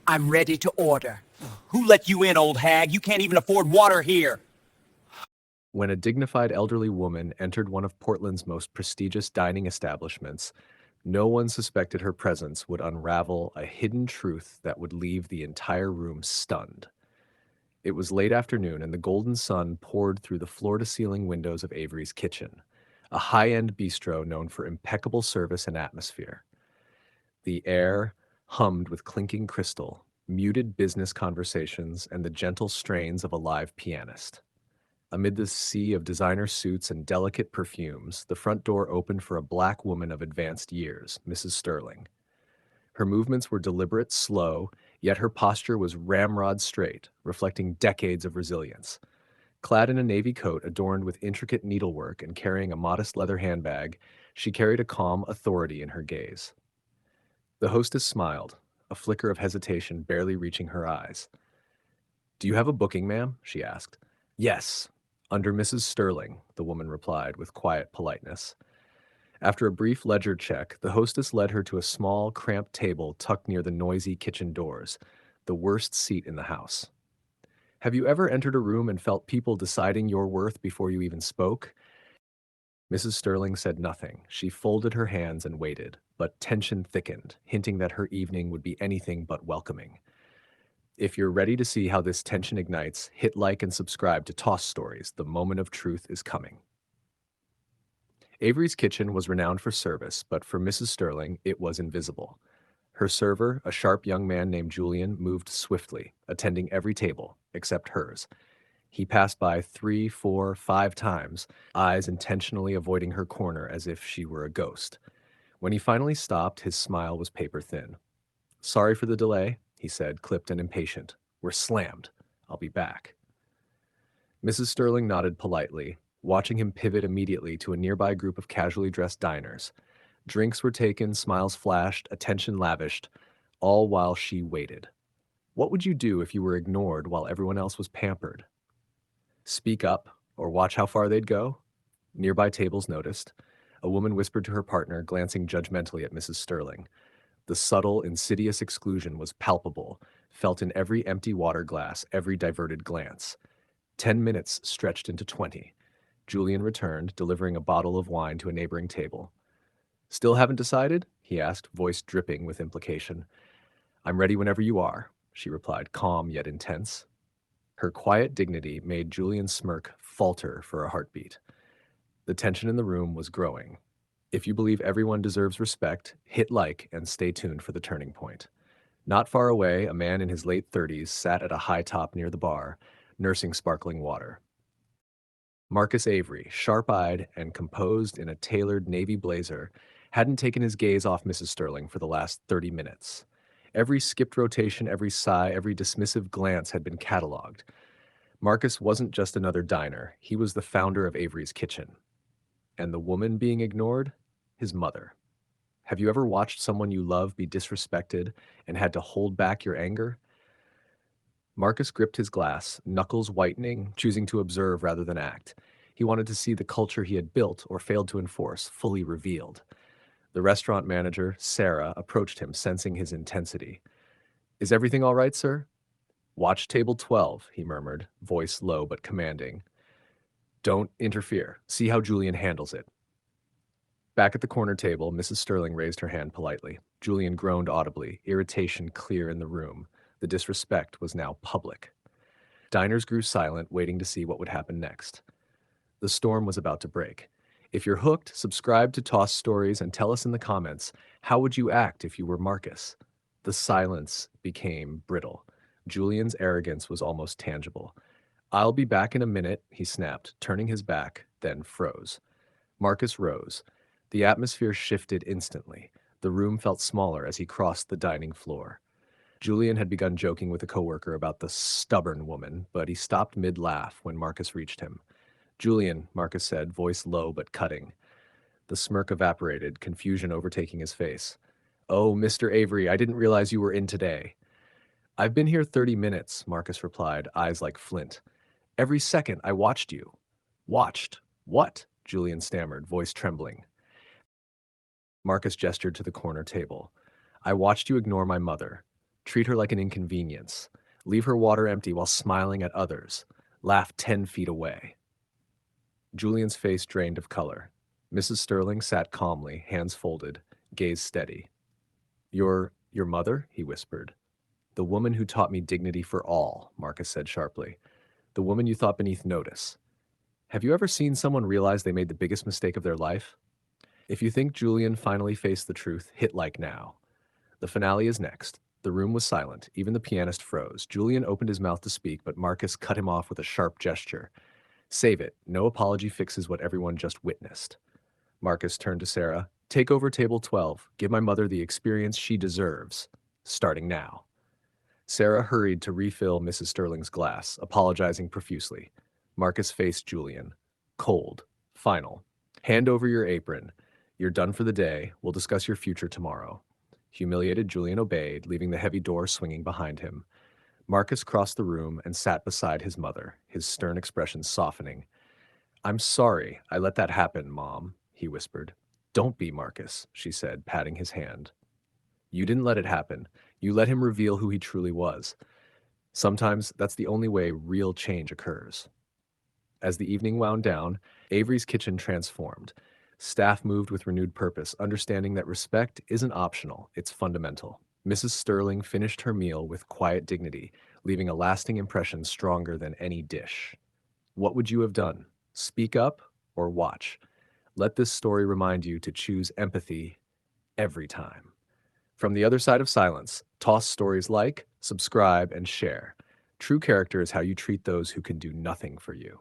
I'm ready to order. Who let you in, old hag? You can't even afford water here. When a dignified elderly woman entered one of Portland's most prestigious dining establishments, no one suspected her presence would unravel a hidden truth that would leave the entire room stunned. It was late afternoon, and the golden sun poured through the floor-to-ceiling windows of Avery's Kitchen, a high-end bistro known for impeccable service and atmosphere. The air hummed with clinking crystal, muted business conversations, and the gentle strains of a live pianist. Amid the sea of designer suits and delicate perfumes, the front door opened for a black woman of advanced years, Mrs. Sterling. Her movements were deliberate, slow, yet her posture was ramrod straight, reflecting decades of resilience. Clad in a navy coat adorned with intricate needlework and carrying a modest leather handbag, she carried a calm authority in her gaze. The hostess smiled, a flicker of hesitation barely reaching her eyes. "Do you have a booking, ma'am?" she asked. "Yes, under Mrs. Sterling," the woman replied with quiet politeness. After a brief ledger check, the hostess led her to a small, cramped table tucked near the noisy kitchen doors, the worst seat in the house. "Have you ever entered a room and felt people deciding your worth before you even spoke?" Mrs. Sterling said nothing. She folded her hands and waited, but tension thickened, hinting that her evening would be anything but welcoming. If you're ready to see how this tension ignites, hit like and subscribe to Toss Stories. The moment of truth is coming. Avery's Kitchen was renowned for service, but for Mrs. Sterling, it was invisible. Her server, a sharp young man named Julian, moved swiftly, attending every table, except hers. He passed by 3, 4, 5 times, eyes intentionally avoiding her corner as if she were a ghost. When he finally stopped, his smile was paper thin. "Sorry for the delay," he said, clipped and impatient. "We're slammed. I'll be back." Mrs. Sterling nodded politely, watching him pivot immediately to a nearby group of casually dressed diners. Drinks were taken, smiles flashed, attention lavished, all while she waited. What would you do if you were ignored while everyone else was pampered? Speak up, or watch how far they'd go? Nearby tables noticed. A woman whispered to her partner, glancing judgmentally at Mrs. Sterling. The subtle, insidious exclusion was palpable, felt in every empty water glass, every diverted glance. 10 minutes stretched into 20. Julian returned, delivering a bottle of wine to a neighboring table. "Still haven't decided?" he asked, voice dripping with implication. "I'm ready whenever you are," she replied, calm yet intense. Her quiet dignity made Julian's smirk falter for a heartbeat. The tension in the room was growing. If you believe everyone deserves respect, hit like and stay tuned for the turning point. Not far away, a man in his late 30s sat at a high top near the bar, nursing sparkling water. Marcus Avery, sharp-eyed and composed in a tailored navy blazer, hadn't taken his gaze off Mrs. Sterling for the last 30 minutes. Every skipped rotation, every sigh, every dismissive glance had been cataloged. Marcus wasn't just another diner, he was the founder of Avery's Kitchen. And the woman being ignored? His mother. Have you ever watched someone you love be disrespected and had to hold back your anger? Marcus gripped his glass, knuckles whitening, choosing to observe rather than act. He wanted to see the culture he had built or failed to enforce fully revealed. The restaurant manager, Sarah, approached him, sensing his intensity. "Is everything all right, sir?" "Watch table 12, he murmured, voice low but commanding. "Don't interfere. See how Julian handles it." Back at the corner table, Mrs. Sterling raised her hand politely. Julian groaned audibly, irritation clear in the room. The disrespect was now public. Diners grew silent, waiting to see what would happen next. The storm was about to break. If you're hooked, subscribe to Toss Stories and tell us in the comments, how would you act if you were Marcus? The silence became brittle. Julian's arrogance was almost tangible. "I'll be back in a minute," he snapped, turning his back, then froze. Marcus rose. The atmosphere shifted instantly. The room felt smaller as he crossed the dining floor. Julian had begun joking with a coworker about the stubborn woman, but he stopped mid-laugh when Marcus reached him. "Julian," Marcus said, voice low but cutting. The smirk evaporated, confusion overtaking his face. "Oh, Mr. Avery, I didn't realize you were in today." "I've been here 30 minutes, Marcus replied, eyes like flint. "Every second I watched you." "Watched? What?" Julian stammered, voice trembling. Marcus gestured to the corner table. "I watched you ignore my mother. Treat her like an inconvenience. Leave her water empty while smiling at others. Laugh 10 feet away. Julian's face drained of color. Mrs. Sterling sat calmly, hands folded, gaze steady. Your mother? He whispered. The woman who taught me dignity for all, Marcus said sharply. The woman you thought beneath notice. Have you ever seen someone realize they made the biggest mistake of their life? If you think Julian finally faced the truth, hit like now. The finale is next. The room was silent. Even the pianist froze. Julian opened his mouth to speak, but Marcus cut him off with a sharp gesture. Save it. No apology fixes what everyone just witnessed. Marcus turned to Sarah. Take over table 12. Give my mother the experience she deserves. Starting now. Sarah hurried to refill Mrs. Sterling's glass, apologizing profusely. Marcus faced Julian. Cold. Final. Hand over your apron. You're done for the day. We'll discuss your future tomorrow. Humiliated, Julian obeyed, leaving the heavy door swinging behind him. Marcus crossed the room and sat beside his mother, his stern expression softening. I'm sorry I let that happen, Mom, he whispered. Don't be, Marcus, she said, patting his hand. You didn't let it happen. You let him reveal who he truly was. Sometimes that's the only way real change occurs. As the evening wound down, Avery's kitchen transformed. Staff moved with renewed purpose, understanding that respect isn't optional, it's fundamental. Mrs. Sterling finished her meal with quiet dignity, leaving a lasting impression stronger than any dish. What would you have done? Speak up or watch? Let this story remind you to choose empathy every time. From the other side of silence, toss stories like, subscribe, and share. True character is how you treat those who can do nothing for you.